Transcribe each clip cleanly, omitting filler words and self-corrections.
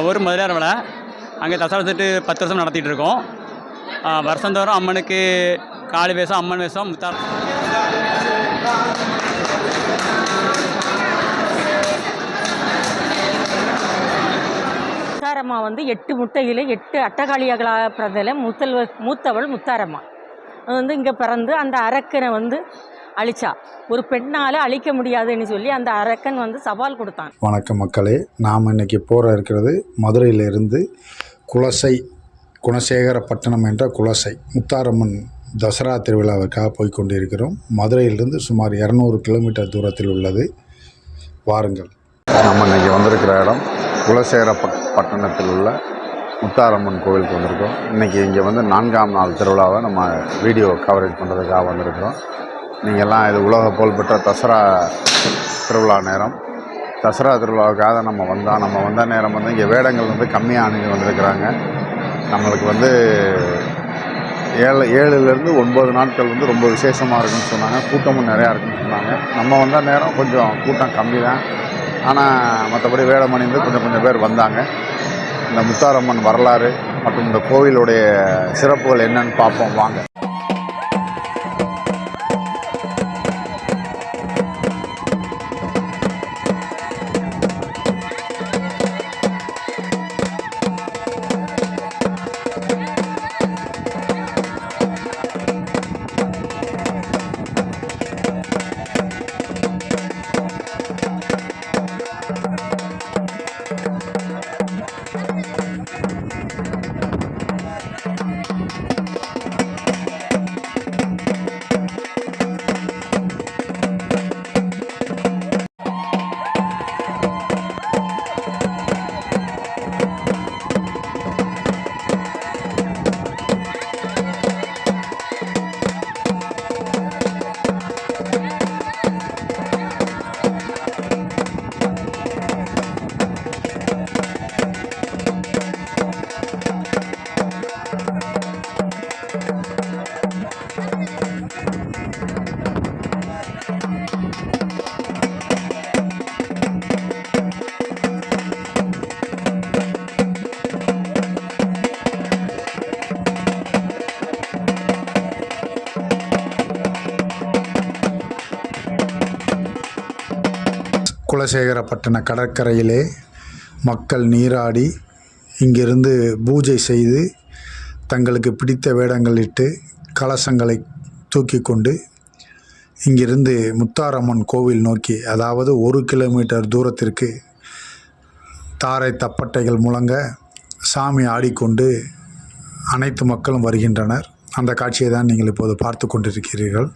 ஒரு முதலியார் விழா. அங்கே தசரா செட்டு 10 வருஷம் நடத்திட்டு இருக்கோம். வருஷந்தோறும் அம்மனுக்கு காளி வேஷம், அம்மன் வேஷம், முத்தாரம்மா வந்து 8 முட்டையில் 8 அட்டகாளியர்களாக பிறந்ததில் மூத்தவள் முத்தாரம்மா. அது வந்து இங்கே பிறந்து அந்த அரக்கனை வந்து அழிச்சா. ஒரு பெண்ணால் அழிக்க முடியாதுன்னு சொல்லி அந்த அரக்கன் வந்து சவால் கொடுத்தான். வணக்கம் மக்களே, நாம் இன்றைக்கி இருக்கிறது மதுரையிலிருந்து குணசேகரப்பட்டினம் என்ற குலசை முத்தாரம்மன் தசரா திருவிழாவுக்காக போய்கொண்டிருக்கிறோம். மதுரையிலிருந்து சுமார் 200 கிலோமீட்டர் தூரத்தில் உள்ளது. வாருங்கள். நம்ம இன்றைக்கி வந்திருக்கிற இடம் குலசேகரப்பட்டினத்தில் உள்ள முத்தாரம்மன் கோவிலுக்கு வந்திருக்கோம். இன்றைக்கி இங்கே வந்து 4ஆம் நாள் திருவிழாவை நம்ம வீடியோ கவரேஜ் பண்ணுறதுக்காக வந்திருக்கிறோம். நீங்கள்லாம் இது உலக புகழ்பெற்ற தசரா திருவிழா நேரம். தசரா திருவிழாவுக்காக நம்ம வந்த நேரம் வந்து இங்கே வேடங்கள் வந்து கம்மியாக அணிஞ்சு வந்திருக்கிறாங்க. நம்மளுக்கு வந்து 7லேருந்து 9 நாட்கள் வந்து ரொம்ப விசேஷமாக இருக்குன்னு சொன்னாங்க. கூட்டமும் நிறையா இருக்குன்னு சொன்னாங்க. நம்ம வந்த நேரம் கொஞ்சம் கூட்டம் கம்மி தான். ஆனால் மற்றபடி வேடம் அணிந்து கொஞ்சம் பேர் வந்தாங்க. இந்த முத்தாரம்மன் வரலாறு மற்றும் இந்த கோவிலுடைய சிறப்புகள் என்னன்னு பார்ப்போம் வாங்க. குலசேகரப்பட்டின கடற்கரையிலே மக்கள் நீராடி இங்கிருந்து பூஜை செய்து தங்களுக்கு பிடித்த வேடங்களிட்டு கலசங்களை தூக்கி கொண்டு இங்கிருந்து முத்தாரம்மன் கோவில் நோக்கி, அதாவது 1 கிலோமீட்டர் தூரத்திற்கு தாரை தப்பட்டைகள் முழங்க சாமி ஆடிக்கொண்டு அனைத்து மக்களும் வருகின்றனர். அந்த காட்சியை தான் நீங்கள் இப்போது பார்த்து கொண்டிருக்கிறீர்கள்.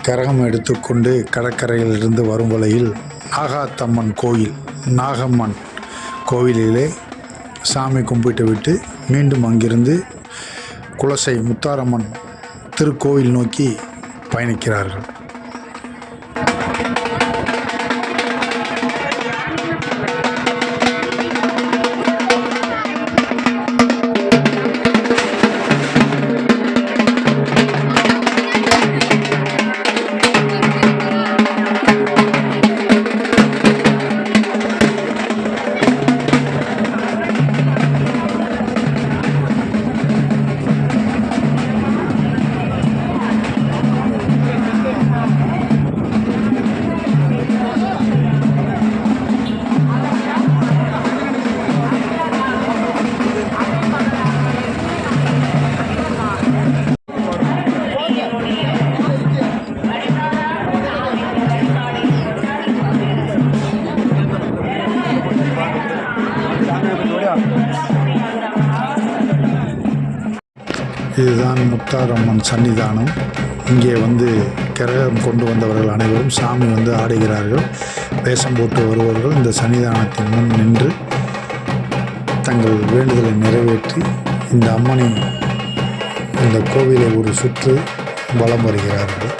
கரகம் எடுத்துக்கொண்டு கடற்கரையிலிருந்து வரும் வழியில் நாகாத்தம்மன் கோயில் நாகம்மன் கோவிலிலே சாமி கும்பிட்டு விட்டு மீண்டும் அங்கிருந்து குலசை முத்தாரம்மன் திருக்கோயில் நோக்கி பயணிக்கிறார்கள். இதுதான் முத்தாரம்மன் சன்னிதானம். இங்கே வந்து கரகம் கொண்டு வந்தவர்கள் அனைவரும் சாமி வந்து ஆடுகிறார்கள். வேஷம் போட்டு வருபவர்கள் இந்த சன்னிதானத்தின் முன் நின்று தங்கள் வேண்டுதலை நிறைவேற்றி இந்த அம்மனை இந்த கோவிலை ஒரு சுற்று வலம் வருகிறார்கள்.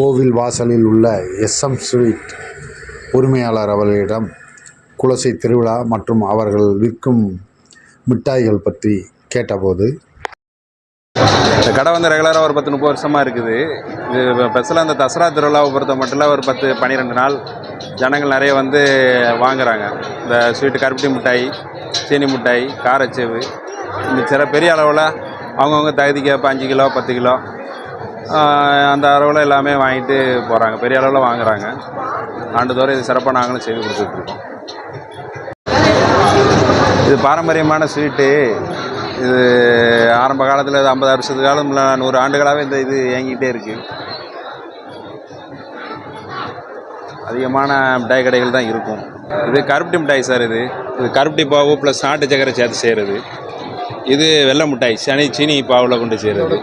கோவில் வாசலில் உள்ள SM ஸ்வீட் உரிமையாளர் அவர்களிடம் குலசை திருவிழா மற்றும் அவர்கள் விற்கும் மிட்டாய்கள் பற்றி கேட்டபோது, இந்த கடை வந்து ரெகுலராக ஒரு 10-30 வருஷமாக இருக்குது. இது ஸ்பெஷலாக இந்த தசரா திருவிழாவை பொறுத்த மட்டும் ஒரு 10-12 நாள் ஜனங்கள் நிறைய வந்து வாங்குகிறாங்க. இந்த ஸ்வீட்டு கருப்பட்டி மிட்டாய், சீனி மிட்டாய், காரச்சேவு, இந்த சில பெரிய அளவில் அவங்கவுங்க தகுதிக்கு 5 கிலோ 10 கிலோ அந்த அளவில் எல்லாமே வாங்கிட்டு போகிறாங்க. பெரிய அளவில் வாங்குகிறாங்க. ஆண்டுதோறும் இது சிறப்பாக நாங்களும் செய்து கொடுத்துட்ருக்கோம். இது பாரம்பரியமான ஸ்வீட்டு. இது ஆரம்ப காலத்தில் 50 வருஷத்துக்கு காலம் இல்லை 100 ஆண்டுகளாகவே இந்த இது இயங்கிக்கிட்டே இருக்குது. அதிகமான மிட்டாய் கடைகள் தான் இருக்கும். இது கருப்பட்டி மிட்டாய் சார். இது கருப்பட்டி பாவு ப்ளஸ் நாட்டு சக்கரை சேர்த்து செய்கிறது. இது வெள்ளை மிட்டாய், சீனி பாவில் கொண்டு செய்கிறது.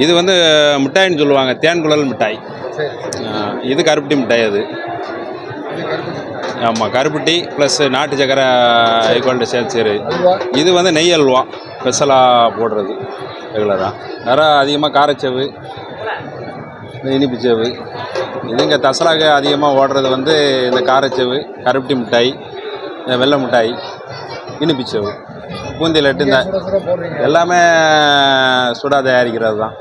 இது வந்து மிட்டாயின்னு சொல்லுவாங்க, தேன்குழல் மிட்டாய். இது கருப்பட்டி மிட்டாய். அது ஆமாம், கருப்பட்டி ப்ளஸ் நாட்டு சக்கரை ஈக்குவல்ட்டு சேர்த்து செய்கிறது. இது வந்து நெய் அல்வா ஸ்பெஷலாக போடுறது ரெகுலராக. வேறு அதிகமாக காரச்சேவு, இனிப்புச்சேவு. இது இங்கே தசராக அதிகமாக ஓடுறது வந்து இந்த காரச்சேவு, கருப்பட்டி மிட்டாய், வெள்ளை மிட்டாய், இனிப்புச்சேவு, பூந்தி லட்டு. இந்த எல்லாமே சுடாக தயாரிக்கிறது தான்.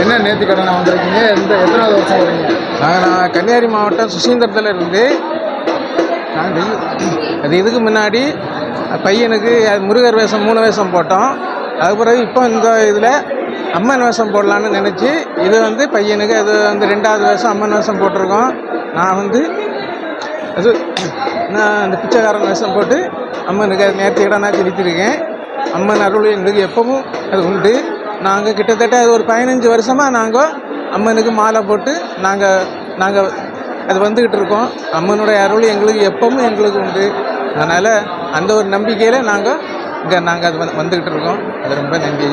என்ன நேர்த்திக்கடனை வந்திருக்கீங்க? எத்தனாவது வருஷம் வரீங்க? நான் கன்னியாகுமரி மாவட்டம் சுசீந்திரத்தில் இருந்து அது இதுக்கு முன்னாடி பையனுக்கு முருகர் வேஷம் 3 வேஷம் போட்டோம். அது பிறகு இப்போ இந்த இதில் அம்மன் வேஷம் போடலான்னு நினச்சி இது வந்து பையனுக்கு அது வந்து 2வது வேஷம் அம்மன் வேஷம் போட்டிருக்கோம். நான் வந்து நான் அந்த பிச்சைக்காரன் வேஷம் போட்டு அம்மனுக்கு அது நேர்த்திக்கடனாக செலுத்தியிருக்கேன். அம்மன் அருள் எங்களுக்கு எப்பவும் அது உண்டு. நாங்கள் கிட்டத்தட்ட அது ஒரு 15 வருஷமாக நாங்கள் அம்மனுக்கு மாலை போட்டு நாங்கள் அது வந்துக்கிட்டு இருக்கோம். அம்மனுடைய அருள் எங்களுக்கு எப்பவும் எங்களுக்கு உண்டு. அதனால் அந்த ஒரு நம்பிக்கையில் நாங்கள் அது வந்துக்கிட்டு இருக்கோம். அது ரொம்ப நன்றி.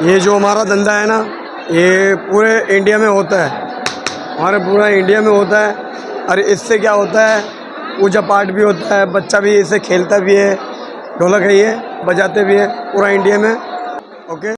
ये जो हमारा धंधा है ना, ये पूरे इंडिया में होता है. हमारे पूरा इंडिया में होता है. और इससे क्या होता है, पूजा पाठ भी होता है, बच्चा भी इसे खेलता भी है, ढोलक है ये बजाते भी है पूरा इंडिया में. ओके.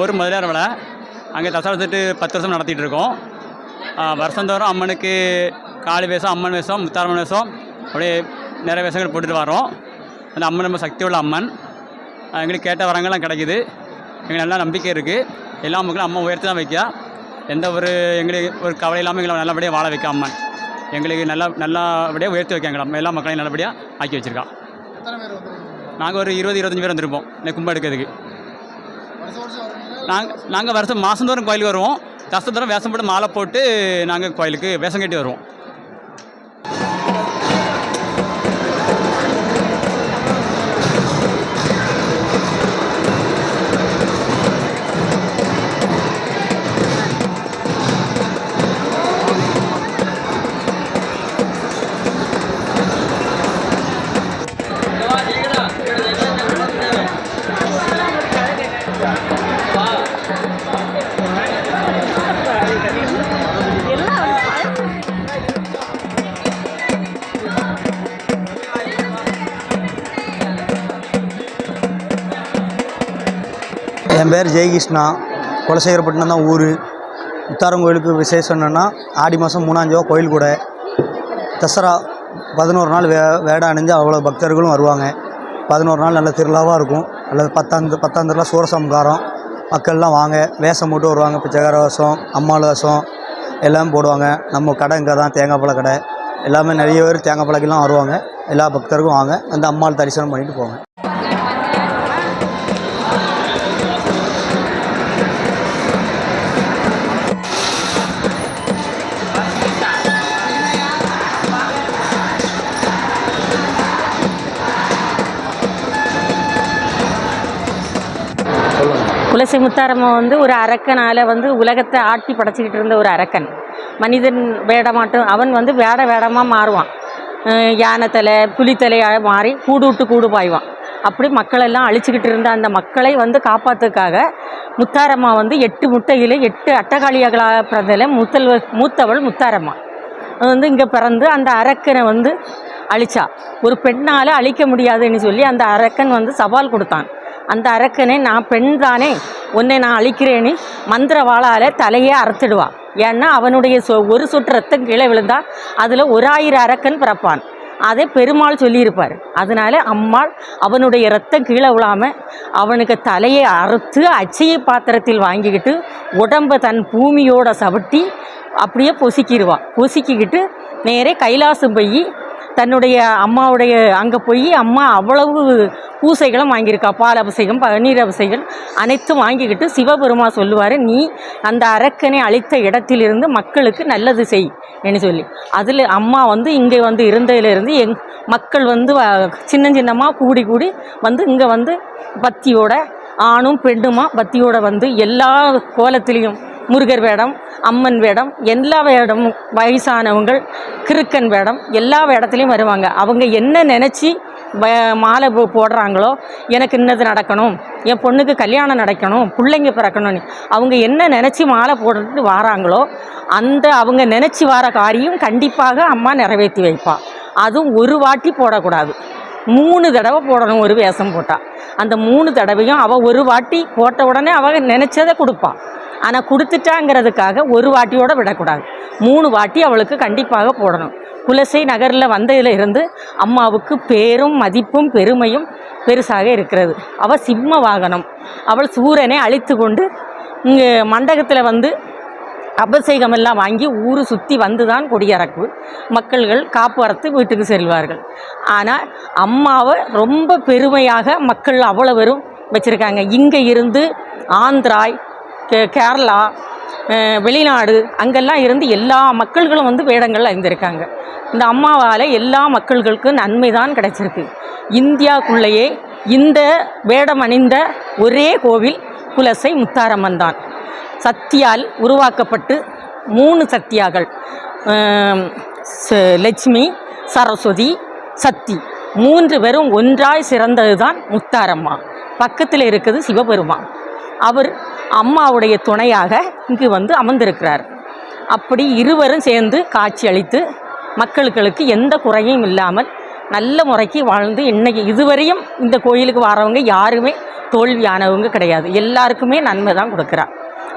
ஒரு முதலியார் விழா. அங்கே தசரா செட்டு 10 வருஷம் நடத்திட்டு இருக்கோம். வருஷந்தோறும் அம்மனுக்கு காளி வேஷம், அம்மன் வேஷம், முத்தாரம்மன் வேஷம், அப்படியே நிறைய வேஷங்கள் போட்டுட்டு வரோம். அந்த அம்மன் ரொம்ப சக்தி உள்ள அம்மன். எங்களுக்கு கேட்ட வரங்கள்லாம் கிடைக்குது. எங்களுக்கு நல்லா நம்பிக்கை இருக்குது. எல்லா மக்களும் அம்மா உயர்த்தி தான் வைக்க, எந்த ஒரு எங்களுக்கு ஒரு கவலை இல்லாமல் எங்களை நல்லபடியாக வாழ வைக்க அம்மன் எங்களுக்கு நல்லபடியாக உயர்த்தி வைக்க எங்களை எல்லா மக்களையும் நல்லபடியாக ஆக்கி வச்சுருக்கா. நாங்கள் ஒரு 20-25 பேர் வந்திருப்போம் இந்த கும்பம் எடுக்கிறதுக்கு. நாங்கள் வருஷம் மாதந்தோறும் கோயிலுக்கு வருவோம். தசத்தோறும் வேஷம் போட்டு மாலை போட்டு நாங்கள் கோயிலுக்கு வேஷம் கட்டி வருவோம். என் பேர் ஜெயகிருஷ்ணா. குலசேகரப்பட்டினம் தான் ஊர். முத்தாரம் கோயிலுக்கு விசேஷம் என்னென்னா ஆடி மாதம் 3ஆம் தேதி கோயில் கூட தசரா 11 நாள் வேடை அணிஞ்சு அவ்வளோ பக்தர்களும் வருவாங்க. 11 நாள் நல்ல திருவிழாவாக இருக்கும். நல்ல 10ஆம் திருவிழா சூரசம்காரம். மக்கள்லாம் வாங்க வேஷம் போட்டு வருவாங்க. பிச்சைக்கார வேஷம், அம்மாள் வேஷம் எல்லாம் போடுவாங்க. நம்ம கடை இங்கே தான் தேங்காய் பழ கடை. எல்லாமே நிறைய பேர் தேங்காய் பழக்கெல்லாம் வருவாங்க. எல்லா பக்தருக்கும் வாங்க அந்த அம்மாள் தரிசனம் பண்ணிட்டு போவாங்க. குலசை முத்தாரம்மன் வந்து ஒரு அரக்கனால் வந்து உலகத்தை ஆட்டி படைச்சிக்கிட்டு இருந்த ஒரு அரக்கன். மனிதன் வேடமாட்டும் அவன் வந்து வேடமாக மாறுவான். யானை தலை, புலித்தலையாக மாறி கூடு விட்டு கூடு பாய்வான். அப்படி மக்களெல்லாம் அழிச்சிக்கிட்டு இருந்த அந்த மக்களை வந்து காப்பாற்றுறதுக்காக முத்தாரம்மா வந்து 8 முட்டையில் 8 அட்டகாளிகளாக பிறந்ததில் மூத்தவள் முத்தாரம்மா வந்து இங்கே பிறந்து அந்த அரக்கனை வந்து அழிச்சா. ஒரு பெண்ணால் அழிக்க முடியாதுன்னு சொல்லி அந்த அரக்கன் வந்து சவால் கொடுத்தான். அந்த அரக்கனை நான் பெண் தானே, உன்னை நான் அழிக்கிறேன்னு மந்திரவாளால் தலையே அறுத்துடுவான். ஏன்னா அவனுடைய ஒரு சொட்டு ரத்தம் கீழே விழுந்தால் அதில் 1000 அரக்கன் பிறப்பான். அதை பெருமாள் சொல்லியிருப்பார். அதனால அம்மாள் அவனுடைய ரத்தம் கீழே விழாமல் அவனுக்கு தலையை அறுத்து அச்சய பாத்திரத்தில் வாங்கிக்கிட்டு உடம்பை தன் பூமியோட சவிட்டி அப்படியே பொசுக்கிக்கிட்டு நேரே கைலாசம் போய் தன்னுடைய அம்மாவுடைய அங்கே போய் அம்மா அவ்வளவு பூசைகளும் வாங்கியிருக்கா. பால் அபிஷேகம், பன்னீர் அபிஷேகம் அனைத்தும் வாங்கிக்கிட்டு சிவபெருமா சொல்லுவார், நீ அந்த அரக்கனை அழித்த இடத்திலிருந்து மக்களுக்கு நல்லது செய் என்று சொல்லி. அதில் அம்மா வந்து இங்கே வந்து இருந்ததிலிருந்து மக்கள் வந்து சின்னமாக கூடி வந்து இங்கே வந்து பக்தியோட ஆணும் பெண்ணுமா பக்தியோட வந்து எல்லா கோலத்திலையும் முருகர் வேடம், அம்மன் வேடம், எல்லா வேடமும் வயசானவங்கள் கிறுக்கன் வேடம் எல்லா வேடத்துலையும் வருவாங்க. அவங்க என்ன நினச்சி மாலை போடுறாங்களோ, எனக்கு இன்னது நடக்கணும், என் பொண்ணுக்கு கல்யாணம் நடக்கணும், பிள்ளைங்க பிறக்கணும்னு அவங்க என்ன நினச்சி மாலை போட்டுட்டு வராங்களோ அந்த அவங்க நினச்சி வர காரியம் கண்டிப்பாக அம்மா நிறைவேற்றி வைப்பா. அதுவும் ஒரு வாட்டி போடக்கூடாது, 3 தடவை போடணும். ஒரு வேஷம் போட்டால் அந்த 3 தடவையும் அவள் ஒரு வாட்டி போட்ட உடனே அவள் நினச்சதை கொடுப்பாள். ஆனால் கொடுத்துட்டாங்கிறதுக்காக ஒரு வாட்டியோடு விடக்கூடாது, 3 வாட்டி அவளுக்கு கண்டிப்பாக போடணும். குலசை நகரில் வந்ததில் இருந்து அம்மாவுக்கு பேரும் மதிப்பும் பெருமையும் பெருசாக இருக்கிறது. அவள் சிம்ம வாகனம். அவள் சூரனை அழித்து கொண்டு இங்கே மண்டபத்தில் வந்து அபிஷேகமெல்லாம் வாங்கி ஊர் சுற்றி வந்து தான் கொடியிறக்கு மக்கள்கள் காப்பு அறுத்து வீட்டுக்கு செல்வார்கள். ஆனால் அம்மாவை ரொம்ப பெருமையாக மக்கள் அவ்வளோ பேரும் வச்சுருக்காங்க. இங்கே இருந்து ஆந்திராய், கேரளா, வெளிநாடு அங்கெல்லாம் இருந்து எல்லா மக்கள்களும் வந்து வேடங்கள் அணிந்திருக்காங்க. இந்த அம்மாவால் எல்லா மக்கள்களுக்கும் நன்மை தான் கிடைச்சிருக்கு. இந்தியாவுக்குள்ளேயே இந்த வேடம் அணிந்த ஒரே கோவில் குலசை முத்தாரம்மன் தான். சக்தியால் உருவாக்கப்பட்டு 3 சக்தியாகள், லட்சுமி, சரஸ்வதி, சக்தி 3 பேரும் ஒன்றாய் சிறந்தது தான் முத்தாரம்மா. பக்கத்தில் இருக்குது சிவபெருமான். அவர் அம்மாவுடைய துணையாக இங்கு வந்து அமர்ந்திருக்கிறார். அப்படி இருவரும் சேர்ந்து காட்சி அளித்து மக்களுக்கு எந்த குறையும் இல்லாமல் நல்ல முறைக்கு வாழ்ந்து இன்னைக்கு இதுவரையும் இந்த கோயிலுக்கு வரவங்க யாருமே தோல்வியானவங்க கிடையாது. எல்லாருக்குமே நன்மை தான் கொடுக்குறா.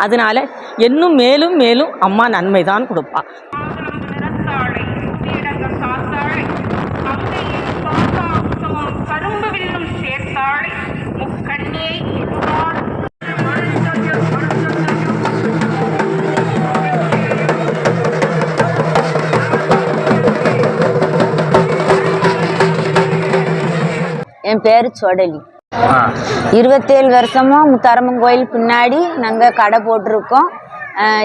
அதனால் இன்னும் மேலும் மேலும் அம்மா நன்மை தான் கொடுப்பா. சேர்த்தாளை அங்கையில் பாசாசமும் கரும்பு வில்லும் சேர்த்தாளை முக்கண்ணியை தொழுவாள். என் பேர் சொடலி. 27 வருஷமாக முத்தாரம்மன் கோயில் பின்னாடி நாங்கள் கடை போட்டிருக்கோம்.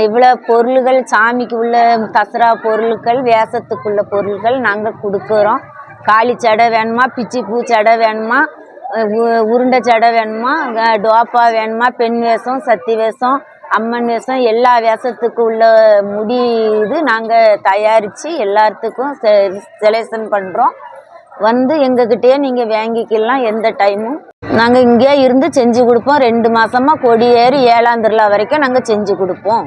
இவ்வளோ பொருள்கள் சாமிக்கு உள்ள தசரா பொருட்கள், வேஷத்துக்குள்ள பொருள்கள் நாங்கள் கொடுக்குறோம். காளி சடை வேணுமா, பிச்சி பூ சடை வேணுமா, உருண்டை சடை வேணுமா, டோப்பா வேணுமா, பெண் வேஷம், சக்தி வேஷம், அம்மன் வேஷம், எல்லா வேஷத்துக்கு உள்ள முடி இது நாங்கள் தயாரித்து எல்லாத்துக்கும் செலெக்ஷன் பண்ணுறோம். வந்து எங்ககிட்டயே நீங்கள் வாங்கிக்கலாம். எந்த டைமும் நாங்கள் இங்கேயே இருந்து செஞ்சு கொடுப்போம். 2 மாதமாக கொடியேறி 7ஆம் திருவிழா வரைக்கும் நாங்கள் செஞ்சு கொடுப்போம்.